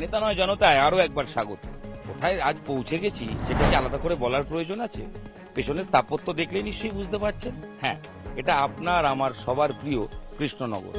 নেতা নয় জনতায় আরো একবার স্বাগত। কোথায় আজ পৌঁছে গেছি সেটা কি আলাদা করে বলার প্রয়োজন আছে? পেছনে স্থাপত্য দেখলে নিশ্চয়ই বুঝতে পারছেন। হ্যাঁ, এটা আপনার আমার সবার প্রিয় কৃষ্ণনগর।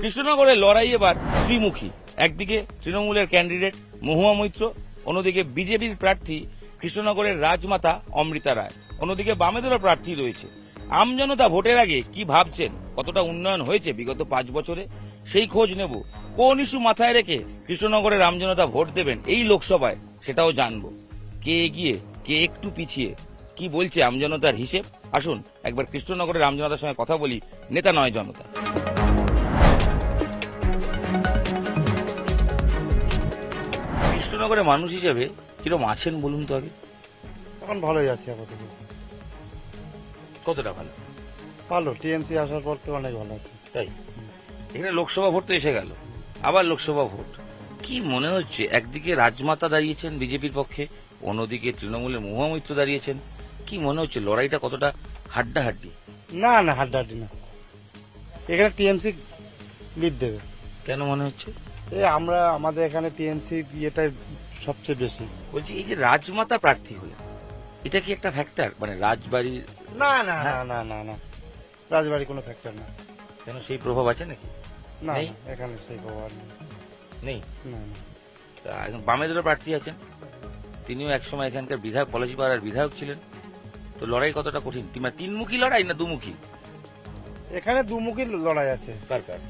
কৃষ্ণনগরের লড়াই এবার ত্রিমুখী। একদিকে তৃণমূলের ক্যান্ডিডেট মহুয়া মৈত্র, অন্যদিকে বিজেপির প্রার্থী কৃষ্ণনগরের রাজমাতা অমৃতা রায়, অন্যদিকে বামেদেরও প্রার্থী রয়েছে। আমজনতা ভোটের আগে কি ভাবছেন, কতটা উন্নয়ন হয়েছে বিগত 5 বছরে, সেই খোঁজ নেব। কোন ইস্যু মাথায় রেখে কৃষ্ণনগরের আমজনতা ভোট দেবেন এই লোকসভায় সেটাও জানবো। কে এগিয়ে, কে একটু পিছিয়ে, কি বলছে আমজনতার হিসেব। আসুন একবার কৃষ্ণনগরের আমজনতার সঙ্গে কথা বলি, নেতা নয় জনতা। কৃষ্ণনগরের মানুষ হিসেবে কিরকম আছেন বলুন তো আগে? এখন ভালোই আছে আপাতত। কতটা ভালো? ভালো, টিএমসি আসার পর তো অনেক ভালো আছে। তাই এখানে লোকসভা ভোট তো এসে গেল, আবার লোকসভা ভোট। কি মনে হচ্ছে, একদিকে রাজমাতা দাঁড়িয়েছেন বিজেপির পক্ষে, অন্যদিকে তৃণমূলের মহুয়া মৈত্র দাঁড়িয়েছেন। কি মনে হচ্ছে লড়াইটা কতটা হাড্ডাহাড্ডি? না না, হাড্ডাহাড্ডি না, এখানে টিএমসি লিড দেবে। কেন মনে হচ্ছে? আমাদের এখানে টিএমসি ইয়েটাই সবচেয়ে বেশি। বলছি এই যে রাজমাতা প্রার্থী হলেন, এটা কি একটা ফ্যাক্টর, মানে রাজবাড়ির? না না না না না না, রাজবাড়ি কোনো ফ্যাক্টর না। কেন, সেই প্রভাব আছে নাকি? না নেই? না, এখানে সেই খবর নেই। নেই? না না, তা এখন বামেদেরও প্রার্থী আছেন, তিনিও একসময় এখানকার বিধায়ক, পলাশিপাড়ার বিধায়ক ছিলেন। তো লড়াই কতটা কঠিন? তিনমুখী লড়াই না দুমুখী? এখানে দুমুখী লড়াই আছে। কার কার?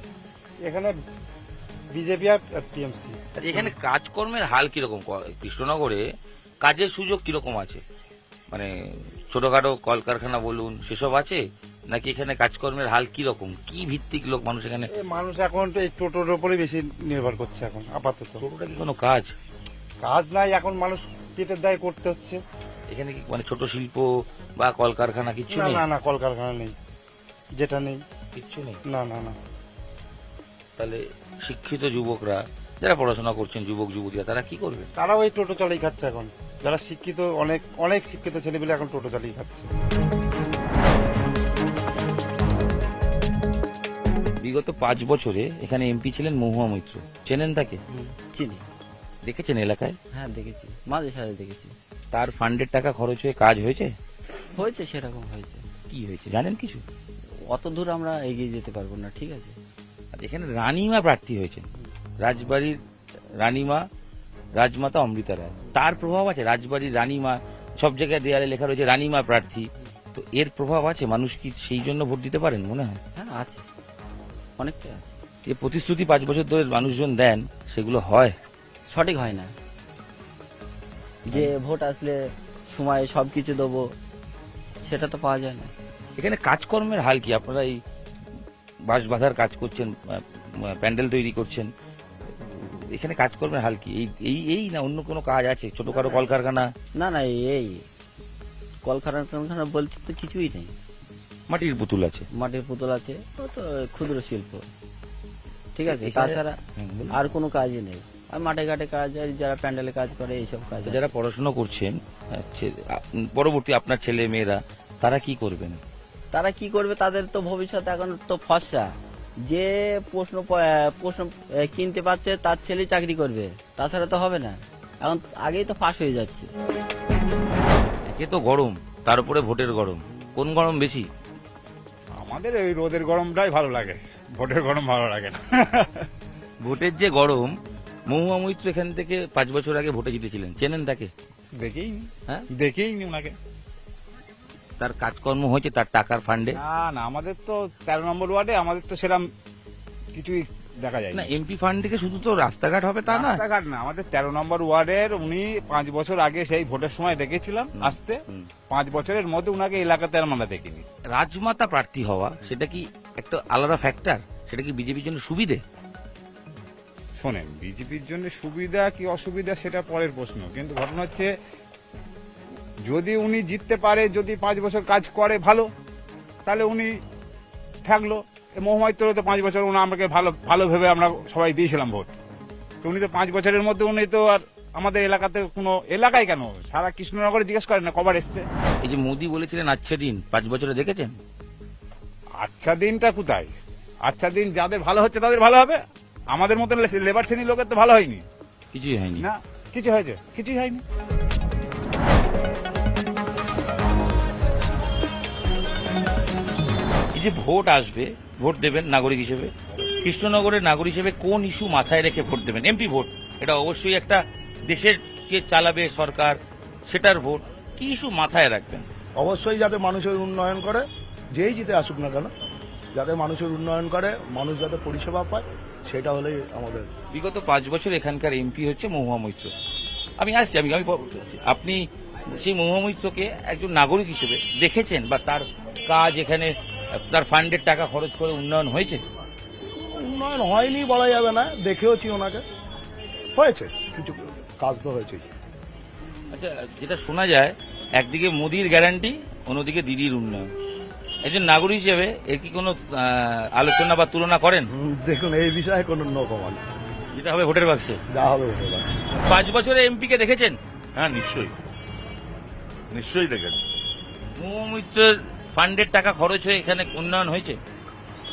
এখানে বিজেপি আর টিএমসি। আচ্ছা, এখানে কাজকর্মের হাল কিরকম? কৃষ্ণনগরে কাজের সুযোগ কিরকম আছে? মানে ছোটখাটো কলকারখানা বলুন, সেসব আছে নাকি? এখানে কাজকর্মের হাল কিরকম, কি ভিত্তিক লোক মানুষ এখানে? মানুষ এখন তো এই টোটোর উপরে বেশি নির্ভর করছে এখন আপাতত। টোটোটা কি কোনো কাজ? কাজ নাই, এখন মানুষ পেটের দায় করতে হচ্ছে। এখানে কি মানে ছোট শিল্প বা কলকারখানা কিছু না নেই? না না, কলকারখানা নেই, যেটা নেই। কিচ্ছু নেই? না না না, তাহলে শিক্ষিত যুবকরা যারা পড়াশোনা করছেন, যুবক যুবতীরা, তারা কি করবে? তারাও এই টোটো চালিয়ে খাচ্ছে এখন। যারা শিক্ষিত, অনেক অনেক শিক্ষিত ছেলেপেলে এখন টোটো চালিয়ে খাচ্ছে। বিগত 5 বছরে এখানে এমপি ছিলেন মহুয়া মৈত্র, চেনেন তাকে? চিনি। দেখেছেন এলাকায়? হ্যাঁ দেখেছি, মাঝে সাঝে দেখেছি। তার ফান্ডের টাকা খরচ হয়ে কাজ হয়েছে? হয়েছে, সেরকম হয়েছে। কি হয়েছে জানেন কিছু? অত দূর আমরা এগিয়ে যেতে পারবো না, ঠিক আছে। আর এখানে রানীমা প্রার্থী হয়েছেন, রাজবাড়ির রানীমা রাজমাতা অমৃতা রায়। তার প্রভাব আছে? রাজবাড়ির রানীমা, সব জায়গায় দেয়ালে লেখা রয়েছে রানীমা প্রার্থী। তো এর প্রভাব আছে, মানুষ কি সেই জন্য ভোট দিতে পারেন মনে হয়? হ্যাঁ আছে, অনেকটাই আছে। যে প্রতিশ্রুতি 5 বছর ধরে মানুষজন দেন, সেগুলো হয়? সঠিক হয় না। যে ভোট আসলে সময় সবকিছু দেবো, সেটা তো পাওয়া যায় না। এখানে কাজকর্মের হাল কি? আপনারা এই বাঁশ বাঁধার কাজ করছেন, প্যান্ডেল তৈরি করছেন, এখানে কাজকর্মের হাল কি? এই এই এই না অন্য কোনো কাজ আছে? ছোটখাটো কলকারখানা? না না, এই কলকারখানা বলতে তো কিছুই নেই। মাটির পুতুল আছে? মাটির পুতুল আছে, ও তো ক্ষুদ্র শিল্প, ঠিক আছে। এখানে- তাছাড়া বলুন। আর কোনো কাজই নেই। আর মাঠে ঘাটে কাজ, আর যারা প্যান্ডেলে কাজ করে এইসব কাজ আছে। যারা পড়াশোনা করছেন, পরবর্তী আপনার ছেলে মেয়েরা, তারা কি করবেন? তারা কি করবে, তাদের তো ভবিষ্যৎ এখন তো ফর্সা। যে প্রশ্ন কিনতে পারছে তার ছেলে চাকরি করবে, তাছাড়া তো হবে না। এখন আগেই তো ফাঁস হয়ে যাচ্ছে। একে তো গরম, তার উপরে ভোটের গরম, কোন গরম বেশি? আমাদের এই রোদের গরমটাই ভালো লাগে, ভোটের গরম ভালো লাগে না। ভোটের যে গরম, মহুয়া মৈত্র এখান থেকে 5 বছর আগে ভোটে জিতেছিলেন, চেনেন তাকে? দেখেই নি, হ্যাঁ, দেখেই নি ওনাকে। তার কাজকর্ম হয়েছে তার টাকার ফান্ডে? না না, আমাদের তো 13 নম্বর ওয়ার্ডে আমাদের তো সেরকম কিছুই দেখা যায় না, না। এমপি ফান্ড থেকে শুধু তো রাস্তাঘাট হবে তা না। রাস্তাঘাট না, আমাদের 13 নম্বর ওয়ার্ডের উনি 5 বছর আগে সেই ভোটের সময় দেখেছিলাম আসতে। 5 বছরের মধ্যে উনাকে এলাকাতে আর আমরা দেখিনি। রাজমাতা প্রার্থী হওয়া, সেটা কি একটা আলাদা ফ্যাক্টর? সেটা কি বিজেপির জন্য সুবিধে? শোনেন, বিজেপির জন্য সুবিধা কি অসুবিধা সেটা পরের প্রশ্ন, কিন্তু ঘটনা হচ্ছে যদি উনি জিততে পারে, যদি 5 বছর কাজ করে ভালো, তাহলে উনি থাকলো। মহুমাইত্র তো 5 বছর আমাকে ভালো ভালো ভেবে আমরা সবাই দিয়েছিলাম ভোট। তো উনি তো 5 বছরের মধ্যে উনি তো আর আমাদের এলাকাতে কোনো, এলাকায় কেন সারা কৃষ্ণনগরে জিজ্ঞেস করেন না কবার এসছে। এই যে মোদি বলেছিলেন আচ্ছা দিন, 5 বছরে দেখেছেন? আচ্ছা দিনটা কোথায়? আচ্ছা দিন যাদের ভালো হচ্ছে তাদের ভালো হবে, আমাদের মতন লেবার শ্রেণীর লোকের তো ভালো হয়নি। কিছুই হয়নি। না, কিছু হয়েছে? কিছুই হয়নি। এই যে ভোট আসবে, ভোট দেবেন নাগরিক হিসেবে, কৃষ্ণনগরের নাগরিক হিসেবে কোন ইস্যু মাথায় রেখে ভোট দেবেন? এমপি ভোট, এটা অবশ্যই একটা দেশের কে চালাবে সরকার, সেটার ভোট। কি ইস্যু মাথায় রাখবেন? অবশ্যই যাতে মানুষের উন্নয়ন করে, যেই জিতে আসুক না কেন, যাতে মানুষের উন্নয়ন করে, মানুষ যাতে পরিষেবা পায়, সেটা হলেই আমাদের। বিগত 5 বছর এখানকার এমপি হচ্ছে মহুয়া মৈত্র। আমি আসছি, আমি আপনি সেই মহুয়া মৈত্রকে একজন নাগরিক হিসেবে দেখেছেন, বা তার কাজ এখানে, তার ফান্ডের টাকা খরচ করে উন্নয়ন হয়েছে? উন্নয়ন হয়নি বলা যাবে না, দেখেওছি ওনাকে, হয়েছে কিছু কাজ তো হয়েছে। আচ্ছা, যেটা শোনা যায় একদিকে মোদির গ্যারান্টি, অন্যদিকে দিদির উন্নয়ন। একজন নাগরিক হিসেবে এর কি কোনো আলোচনা বা তুলনা করেন? দেখুন, এই বিষয়ে কোনো নো কমেন্টস। যেটা হবে ভোটের বাক্সে, যা হবে হতে পারে। 5 বছরে এমপি কে দেখেছেন? হ্যাঁ, নিশ্চয়ই নিশ্চয়ই দেখেছি। মহুয়া মৈত্রের ফান্ডের টাকা খরচ হয়ে এখানে উন্নয়ন হয়েছে?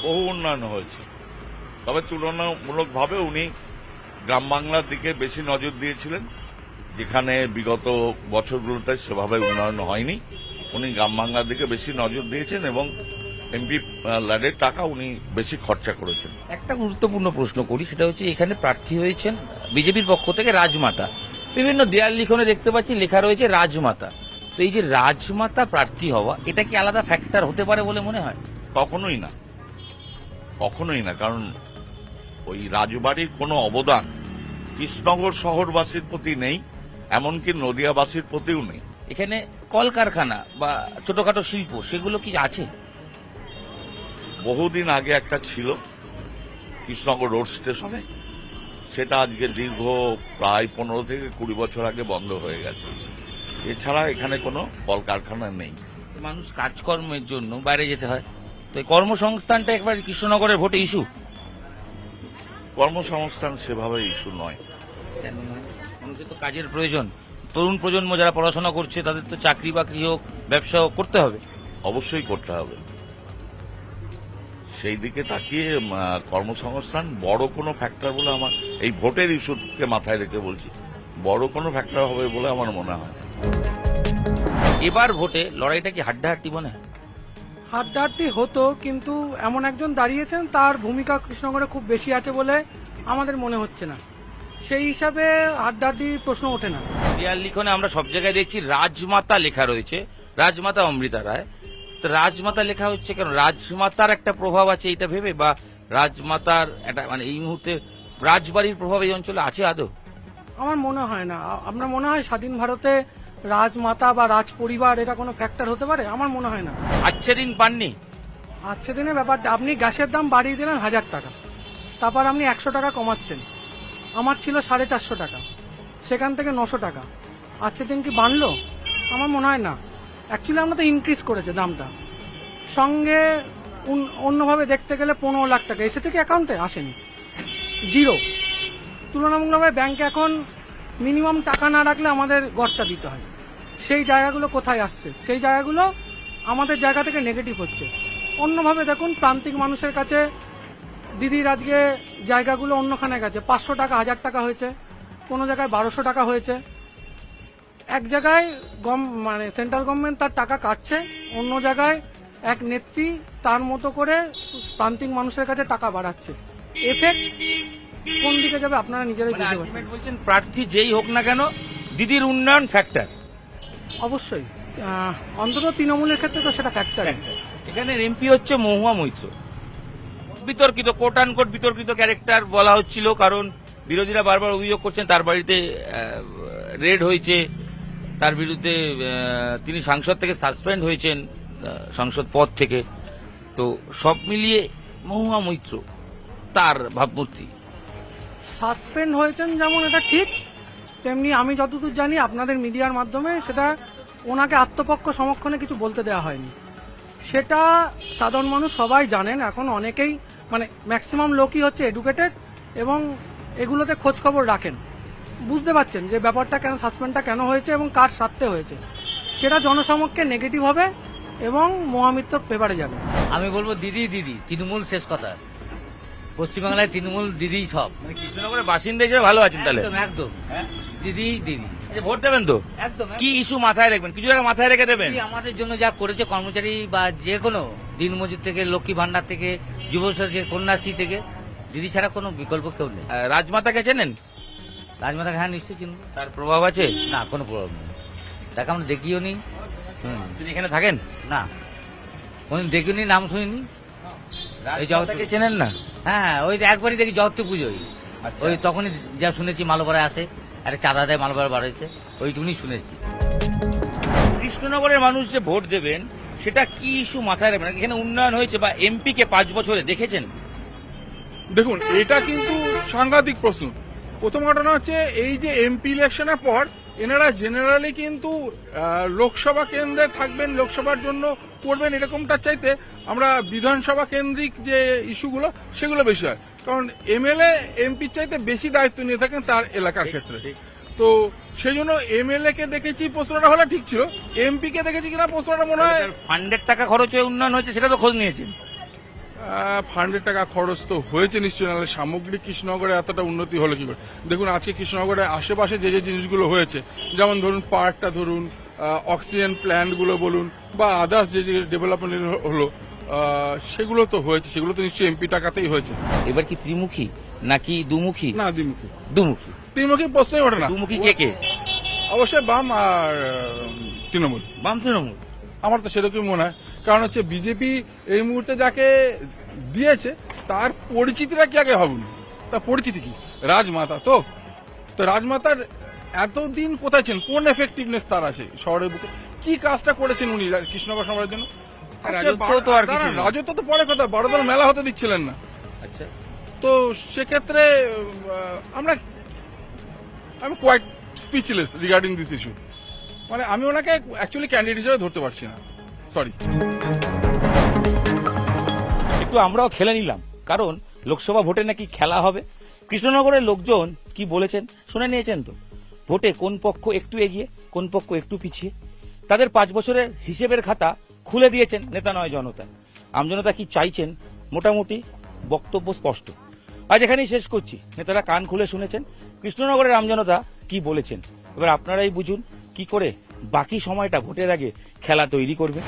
বহু উন্নয়ন হয়েছে, তবে তুলনামূলকভাবে উনি গ্রাম বাংলার দিকে বেশি নজর দিয়েছিলেন, যেখানে বিগত বছরগুলোতে সেভাবে উন্নয়ন হয়নি। উনি গ্রাম বাংলার দিকে বেশি নজর দিয়েছেন এবং এমপি ল্যাডের টাকা উনি বেশি খরচা করেছেন। একটা গুরুত্বপূর্ণ প্রশ্ন করি, সেটা হচ্ছে এখানে প্রার্থী হয়েছেন বিজেপির পক্ষ থেকে রাজমাতা। বিভিন্ন দেয়াল লিখনে দেখতে পাচ্ছি লেখা রয়েছে রাজমাতা। তো এই যে রাজমাতা প্রার্থী হওয়া, এটা কি আলাদা ফ্যাক্টর হতে পারে বলে মনে হয়? কখনোই না, কখনোই না, কারণ ওই রাজবাড়ির কোনো অবদান কৃষ্ণনগর শহরবাসীর প্রতি নেই, এমনকি নদিয়াবাসীর প্রতিও নেই। এখানে কলকারখানা বা ছোটখাটো শিল্প, সেগুলো কি আছে? বহুদিন আগে একটা ছিল কৃষ্ণনগর রোড স্টেশনে, সেটা আজকে দীর্ঘ প্রায় 15 থেকে 20 বছর আগে বন্ধ হয়ে গেছে। এছাড়া এখানে কোনো কলকারখানা নেই। মানুষ কাজকর্মের জন্য বাইরে যেতে হয়, তো এই কর্মসংস্থানটা একবার কৃষ্ণনগরের ভোটে ইস্যু? কর্মসংস্থান সেভাবে ইস্যু নয়। কেন নয়? মানুষের তো কাজের প্রয়োজন। তরুণ প্রজন্ম যারা পড়াশোনা করছে, তাদের তো চাকরি বাকরি হোক, ব্যবসা হোক করতে হবে। অবশ্যই করতে হবে। সেই দিকে তাকিয়ে কর্মসংস্থান বড় কোনো ফ্যাক্টর বলে আমার, এই ভোটের ইস্যুকে মাথায় রেখে বলছি, বড় কোনো ফ্যাক্টর হবে বলে আমার মনে হয় না। এবার ভোটে লড়াইটা কি হাড্ডাহাড্ডি মনে হয়? হাড্ডাহাড্ডি হতো, কিন্তু এমন একজন দাঁড়িয়েছেন তার ভূমিকা কৃষ্ণনগরে খুব বেশি আছে বলে আমাদের মনে হচ্ছে না, সেই হিসাবে হাড্ডাহাড্ডির প্রশ্ন ওঠে না। দেয়াল লিখনে আমরা সব জায়গায় দেখছি রাজমাতা লেখা রয়েছে, রাজমাতা অমৃতা রায়। তো রাজমাতা লেখা হচ্ছে কেন? রাজমাতার একটা প্রভাব আছে এটা ভেবে, বা রাজমাতার একটা মানে এই মুহূর্তে রাজবাড়ির প্রভাব এই অঞ্চলে আছে আদৌ? আমার মনে হয় না। আপনার মনে হয় স্বাধীন ভারতে রাজমাতা বা রাজ পরিবার এটা কোনো ফ্যাক্টর হতে পারে? আমার মনে হয় না। আচ্ছা দিন পাননি? আজকে দিনে ব্যাপারটা, আপনি গ্যাসের দাম বাড়িয়ে দিলেন 1000 টাকা, তারপর আপনি 100 টাকা কমাচ্ছেন। আমার ছিল 450 টাকা, সেখান থেকে 900 টাকা। আজকে দিন কি বাড়লো? আমার মনে হয় না। অ্যাকচুয়ালি আমরা তো ইনক্রিজ করেছে দামটা, সঙ্গে অন্যভাবে দেখতে গেলে 15 লাখ টাকা এসেছে কি অ্যাকাউন্টে? আসেনি, জিরো। তুলনামূলকভাবে ব্যাংকে এখন মিনিমাম টাকা না রাখলে আমাদের গরচা দিতে হয়। সেই জায়গাগুলো কোথায় আসছে? সেই জায়গাগুলো আমাদের জায়গা থেকে নেগেটিভ হচ্ছে। অন্যভাবে দেখুন, প্রান্তিক মানুষের কাছে দিদির আজকে জায়গাগুলো অন্যখানে গেছে, 500 টাকা 1000 টাকা হয়েছে, কোনো জায়গায় 1200 টাকা হয়েছে। এক জায়গায় মানে সেন্ট্রাল গভর্নমেন্ট তার টাকা কাটছে, অন্য জায়গায় এক নেত্রী তার মতো করে প্রান্তিক মানুষের কাছে টাকা বাড়াচ্ছে। এফেক্ট কোন দিকে যাবে আপনারা নিজেরাই বুঝতে পারছেন। আলটিমেট বলছেন প্রার্থী যেই হোক না কেন, দিদির উন্নয়ন ফ্যাক্টর। অবশ্যই, অন্তত তৃণমূলের ক্ষেত্রে তো সেটা ফ্যাক্টর। এখানে এমপি হচ্ছে মহুয়া মৈত্র, বিতর্কিত, কোট আন কোট বিতর্কিত ক্যারেক্টার বলা হচ্ছিল, কারণ বিরোধীরা বারবার অভিযোগ করছেন তার বাড়িতে রেড হয়েছে, তার বিরুদ্ধে তিনি সাংসদ থেকে সাসপেন্ড হয়েছেন, সাংসদ পদ থেকে। তো সব মিলিয়ে মহুয়া মৈত্র, তার ভাবমূর্তি। সাসপেন্ড হয়েছেন যেমন এটা ঠিক, তেমনি আমি যতদূর জানি আপনাদের মিডিয়ার মাধ্যমে সেটা ওনাকে আত্মপক্ষ সমক্ষণে কিছু বলতে দেওয়া হয়নি। সেটা সাধারণ মানুষ সবাই জানেন। এখন অনেকেই মানে ম্যাক্সিমাম লোকই হচ্ছে এডুকেটেড এবং এগুলোতে খোঁজ খবর রাখেন, বুঝতে পারছেন যে ব্যাপারটা কেন, সাসপেন্ডটা কেন হয়েছে এবং কার স্বার্থে হয়েছে। সেটা জনসমক্ষে নেগেটিভ হবে এবং মহামিত্র পেপারে যাবে। আমি বলবো দিদি দিদি, তৃণমূল শেষ কথা। পশ্চিমবাংলায় তৃণমূল দিদি সব মানে কৃষ্ণনগরের বাসিন্দা হিসেবে ভালো আছেন তাহলে? একদম একদম দিদি দিদি আচ্ছা, ভোট দেবেন তো? একদম কি ইস্যু মাথায় রাখবেন? কিছু জায়গা মাথায় রেখে দেবেন? দিদি আমাদের জন্য যা করেছে কর্মচারী বা যে কোনো দিনমজুর থেকে, লক্ষ্মী ভান্ডার থেকে, যুবশ্রী, কন্যাশ্রী থেকে, দিদি ছাড়া কোনো বিকল্প কেউ নেই। রাজমাতাকে চেনেন? রাজমাতা হ্যাঁ নিশ্চয়ই চিনব। তার প্রভাব আছে? না কোনো প্রবলেম নেই, তাকে আমরা দেখিও নি। তিনি এখানে থাকেন? না কোনদিন দেখিও নি, নাম শুনিনি। এই রাজমাতাকে চেনেন না? হ্যাঁ ওই যে একবারই দেখি জগত্তী পুজোয়, আচ্ছা। ওই তখনই যা শুনেছি মালবারে আসে, একটা চাঁদা দেয় মালবারে বাড়াইতে, ওইটুকুনি শুনেছি। কৃষ্ণনগরের মানুষ যে ভোট দেবেন সেটা কি ইস্যু মাথায় রাখবেন? এখানে উন্নয়ন হয়েছে বা এমপি কে 5 বছরে দেখেছেন? দেখুন এটা কিন্তু সাংঘাতিক প্রশ্ন। প্রথম ঘটনা হচ্ছে এই যে এমপি ইলেকশনের পর এনারা জেনারেলি কিন্তু লোকসভা কেন্দ্রে থাকবেন, লোকসভার জন্য করবেন, এরকমটা চাইতে আমরা বিধানসভা কেন্দ্রিক যে ইস্যুগুলো সেগুলো বেশি হয়। কারণ এমএলএ এমপির চাইতে বেশি দায়িত্ব নিয়ে থাকেন তার এলাকার ক্ষেত্রে। তো সেই জন্য এমএলএ কে দেখেছি, প্রশ্নটা হলে ঠিক ছিল। এমপি কে দেখেছি কিনা প্রশ্নটা মনে হয় ফান্ডের টাকা খরচ হয়ে উন্নয়ন হয়েছে সেটা তো খোঁজ নিয়েছেন? ফান্ডের টাকা খরচ তো হয়েছে নিশ্চয়ই, নাহলে সামগ্রিক কৃষ্ণনগরে এতটা উন্নতি হলো কি করে। দেখুন আজকে কৃষ্ণনগরের আশেপাশে যে যে জিনিসগুলো হয়েছে, যেমন ধরুন পার্কটা ধরুন, অক্সিজেন প্ল্যান্টগুলো বলুন, বা আদার্স যে যে ডেভেলপমেন্ট হলো সেগুলো তো হয়েছে, সেগুলো তো নিশ্চয়ই এমপি টাকাতেই হয়েছে। এবার কি ত্রিমুখী নাকি দুমুখী? না দ্বিমুখী, দুমুখী। ত্রিমুখী প্রশ্নই ওঠে না। দুমুখী কে কে? অবশ্যই বাম আর তৃণমূল। বাম তৃণমূল? আমার তো সেরকমই মনে হয়, কারণ হচ্ছে বিজেপি এই মুহূর্তে যাকে দিয়েছে তার পরিচিতিটা কি আগে ভাবুন, তার পরিচিতি কি? রাজমাতা। তো রাজমাতার এতদিন কোথায় ছিলেন? কোন এফেক্টিভনেস তার আছে শহরের বুকে? কি কাজটা করেছেন উনি কৃষ্ণনগর সমাজের জন্য? রাজত্ব তো আর কিছু না। রাজত্ব তো পরে কথা, বড়দল মেলা হতে দিচ্ছিলেন না। আচ্ছা, তো সেক্ষেত্রে আমি quite speechless regarding this issue. মানে আমি ওনাকে অ্যাকচুয়ালি ক্যান্ডিডেট হিসেবে ধরতে পারছি না, সরি। একটু আমরাও খেলে নিলাম, কারণ লোকসভা ভোটে নাকি খেলা হবে। কৃষ্ণনগরের লোকজন কি বলেছেন শুনে নিয়েছেন তো? ভোটে কোন পক্ষ একটু এগিয়ে, কোন পক্ষ একটু পিছিয়ে, তাদের 5 বছরের হিসেবের খাতা খুলে দিয়েছেন নেতা নয় জনতা। আমজনতা কি চাইছেন মোটামুটি বক্তব্য স্পষ্ট। আজ এখানেই শেষ করছি। নেতারা কান খুলে শুনেছেন, কৃষ্ণনগরের আমজনতা কি বলেছেন। এবার আপনারাই বুঝুন কি করে বাকি সময়টা ভোটের আগে খেলা তৈরি করবে।